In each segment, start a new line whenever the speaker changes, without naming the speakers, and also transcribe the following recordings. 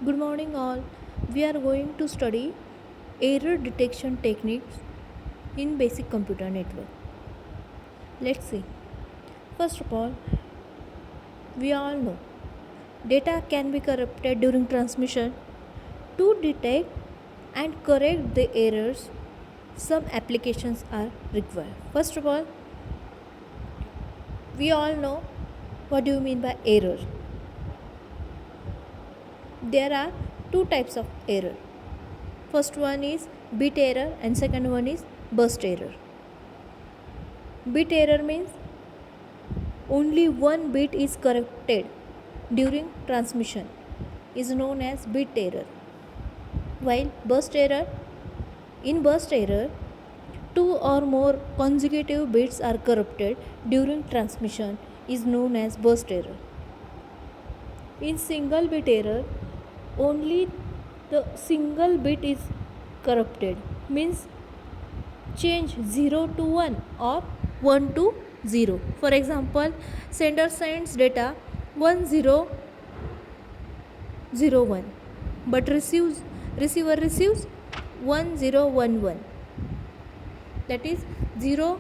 Good morning, all. We are going to study error detection techniques in basic computer network. Let's see. First of all, we all know data can be corrupted during transmission. To detect and correct the errors, some applications are required. First of all, we all know what do you mean by error. There are two types of error. First one is bit error and second one is burst error. Bit error means only one bit is corrected during transmission is known as bit error. While burst error, in burst error, two or more consecutive bits are corrupted during transmission is known as burst error. In single bit error, only the single bit is corrupted, means change 0 to 1 or 1 to 0. For example, sender sends data 1001 but receiver receives 1011. That is 0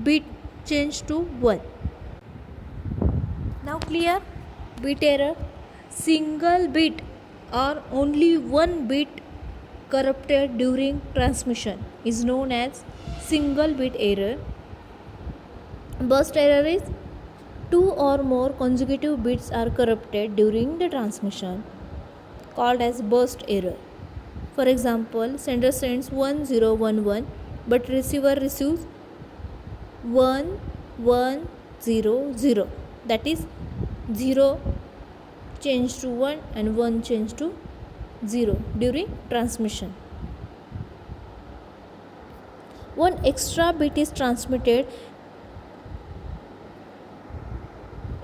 bit change to 1. Now clear? Bit error, single bit or only one bit corrupted during transmission is known as single bit error. Burst error is two or more consecutive bits are corrupted during the transmission, called as burst error. For example, sender sends 1011 but receiver receives 1100. That is 0 change to 1 and 1 change to 0 during transmission. One extra bit is transmitted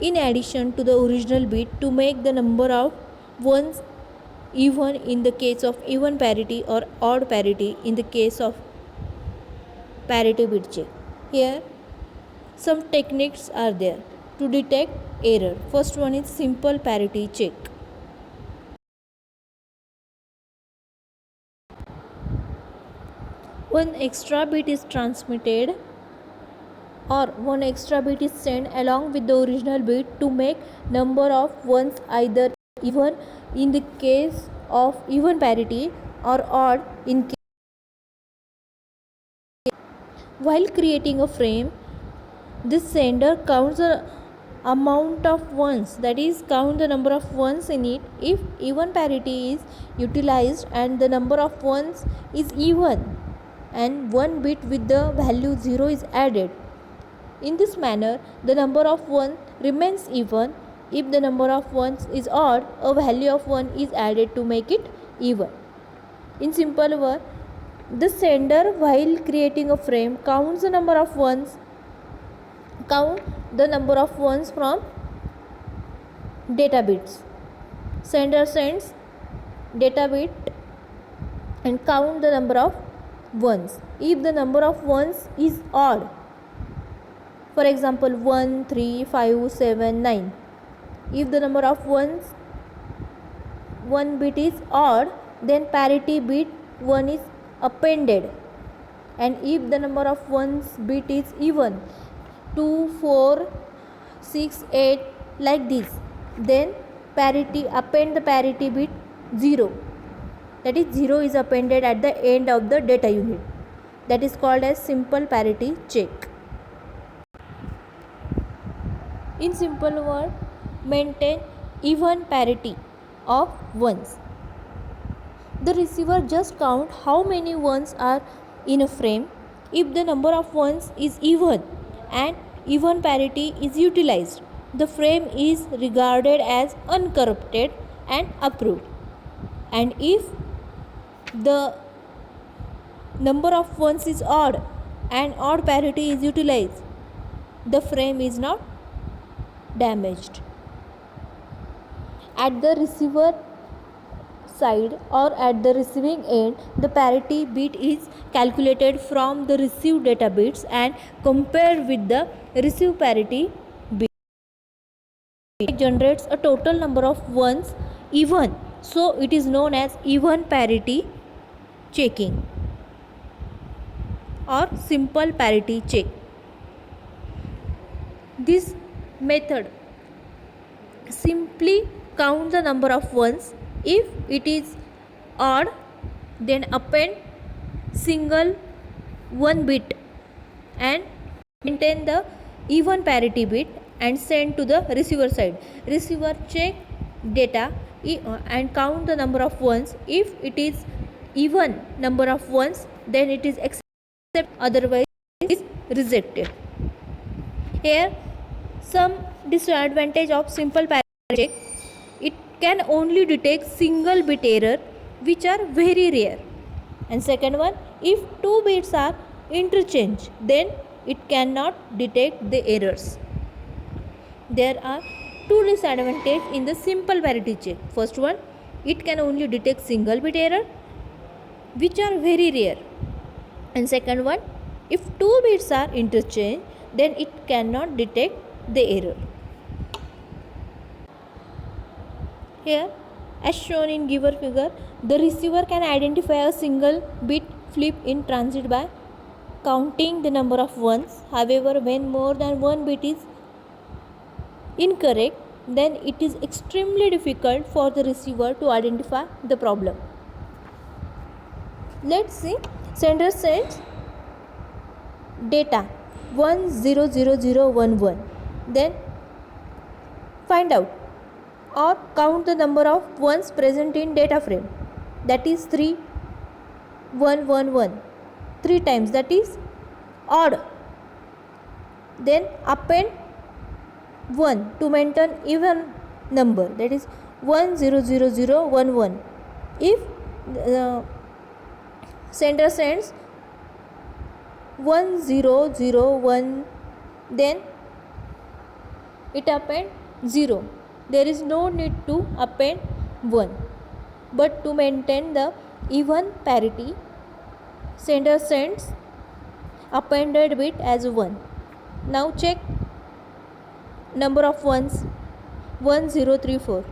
in addition to the original bit to make the number of ones even in the case of even parity or odd parity in the case of parity bit check. Here some techniques are there to detect error. First one is simple parity check. One extra bit is transmitted or one extra bit is sent along with the original bit to make number of ones either even in the case of even parity or odd in case. While creating a frame, this sender counts the amount of ones, that is count the number of ones in it. If even parity is utilized and the number of ones is even and one bit with the value 0 is added, in this manner the number of 1 remains even. If the number of ones is odd, a value of 1 is added to make it even. In simple word, the sender while creating a frame counts the number of ones from data bits. Sender sends data bit and count the number of ones. If the number of ones is odd, for example 1, 3, 5, 7, 9. If the number of ones, one bit is odd, then parity bit 1 is appended. And if the number of ones bit is even, 2, 4, 6, 8, like this, then append the parity bit 0. That is 0 is appended at the end of the data unit. That is called as simple parity check. In simple word, maintain even parity of ones. The receiver just count how many ones are in a frame. If the number of ones is even and even parity is utilized, the frame is regarded as uncorrupted and approved. And if the number of ones is odd and odd parity is utilized, the frame is not damaged. At the receiver side or at the receiving end, the parity bit is calculated from the received data bits and compared with the received parity bit. It generates a total number of ones even, so it is known as even parity checking or simple parity check. This method simply count the number of ones. If it is odd, then append single one bit and maintain the even parity bit and send to the receiver side. Receiver check data and count the number of ones. If it is even number of ones, then it is accepted, otherwise it is rejected. Here some disadvantage of simple parity check: it can only detect single bit error, which are very rare. And second one, if two bits are interchanged, then it cannot detect the errors. There are two disadvantages in the simple parity check. First one, it can only detect single bit error, which are very rare. And second one, if two bits are interchanged, then it cannot detect the error. Here, as shown in given figure, the receiver can identify a single bit flip in transit by counting the number of ones. However, when more than one bit is incorrect, then it is extremely difficult for the receiver to identify the problem. Let's see. Sender sends data 100011. Then find out or count the number of ones present in data frame, that is 3111, 3 times, that is odd. Then append 1 to maintain even number, that is 100011. If sender sends 1001, then it append 0. There is no need to append 1, but to maintain the even parity, sender sends appended bit as 1. Now check number of ones 1034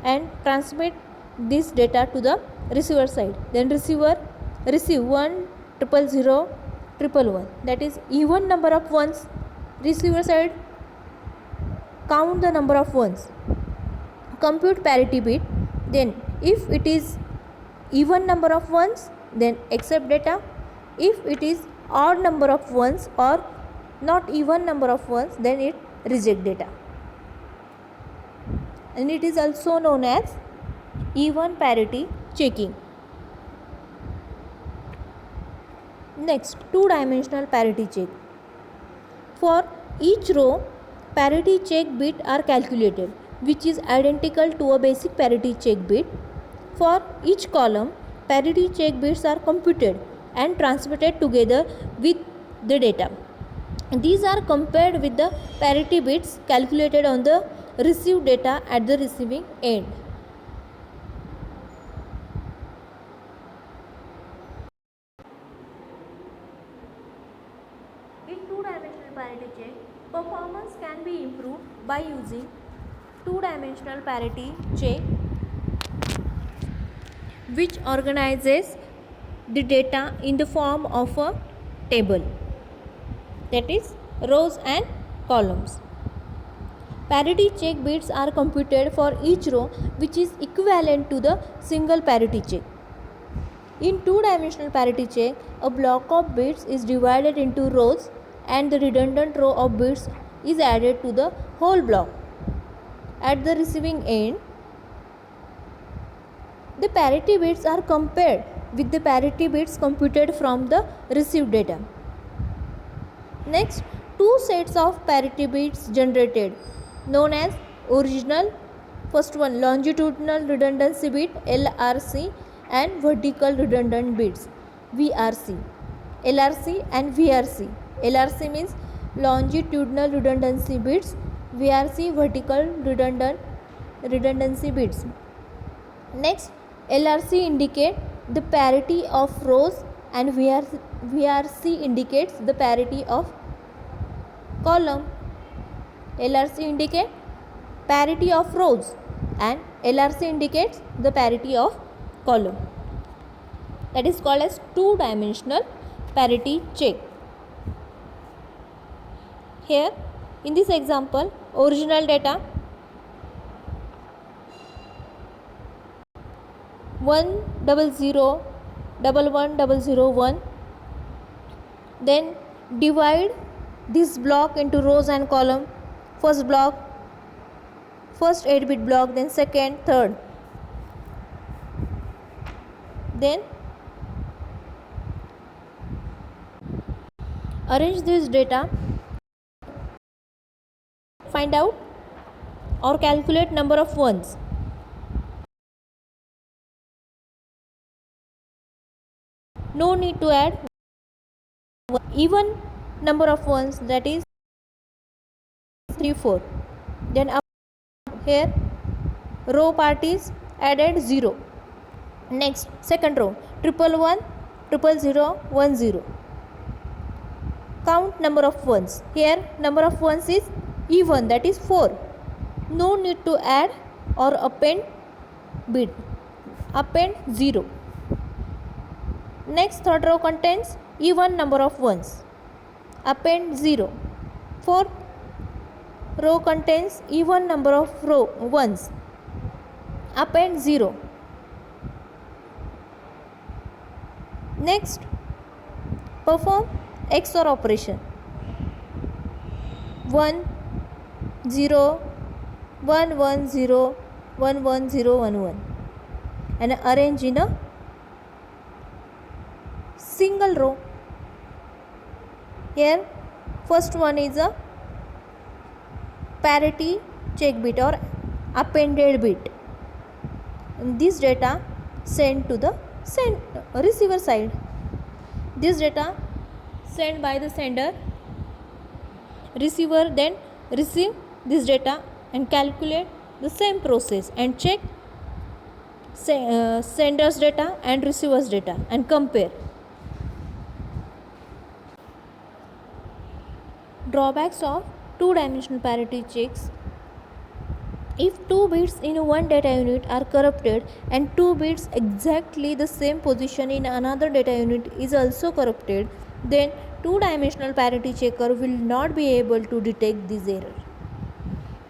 and transmit this data to the receiver side. Then receiver receive 1000111, that is even number of ones. Receiver side count the number of ones, compute parity bit. Then if it is even number of ones, then accept data. If it is odd number of ones or not even number of ones, then it reject data. And it is also known as even parity checking. Next, two-dimensional parity check. For each row, parity check bit are calculated, which is identical to a basic parity check bit. For each column, parity check bits are computed and transmitted together with the data. These are compared with the parity bits calculated on the received data at the receiving end. In two-dimensional parity check, performance can be improved by using two-dimensional parity check, which organizes the data in the form of a table, that is rows and columns. Parity check bits are computed for each row, which is equivalent to the single parity check. In two-dimensional parity check, a block of bits is divided into rows and the redundant row of bits is added to the whole block. At the receiving end, the parity bits are compared with the parity bits computed from the received data. Next, two sets of parity bits generated, known as original. First one, longitudinal redundancy bit LRC and vertical redundant bits VRC. LRC and VRC. LRC means longitudinal redundancy bits, VRC vertical redundancy bits. Next, LRC indicate the parity of rows and VRC indicates the parity of column. LRC indicate parity of rows and LRC indicates the parity of column. That is called as two-dimensional parity check. Here in this example, original data 1001101, then divide this block into rows and column. First block, first 8-bit block, then second, third, then arrange this data, find out or calculate number of ones. No need to add even number of ones, that is 3 4. Then up here row part is added 0. Next second row 111 000 10. Count number of ones. Here number of ones is even, that is 4. No need to add or append bit. Append 0. Next third row contains even number of ones. Append 0. Fourth row contains even number of ones. Append 0. Next perform XOR operation. 1 0 1 1 0 1 1 0 1 1 and arrange in a single row. Here first one is a parity check bit or appended bit. This data sent to the receiver side. This data sent by the sender, receiver then receive this data and calculate the same process and check sender's data and receiver's data and compare. Drawbacks of two-dimensional parity checks. If 2 bits in one data unit are corrupted and 2 bits exactly the same position in another data unit is also corrupted, then two-dimensional parity checker will not be able to detect this error.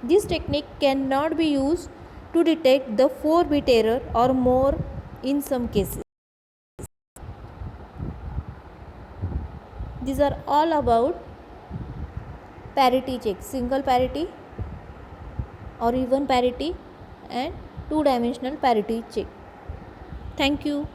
This technique cannot be used to detect the 4-bit error or more in some cases. These are all about parity check, single parity or even parity and two-dimensional parity check. Thank you.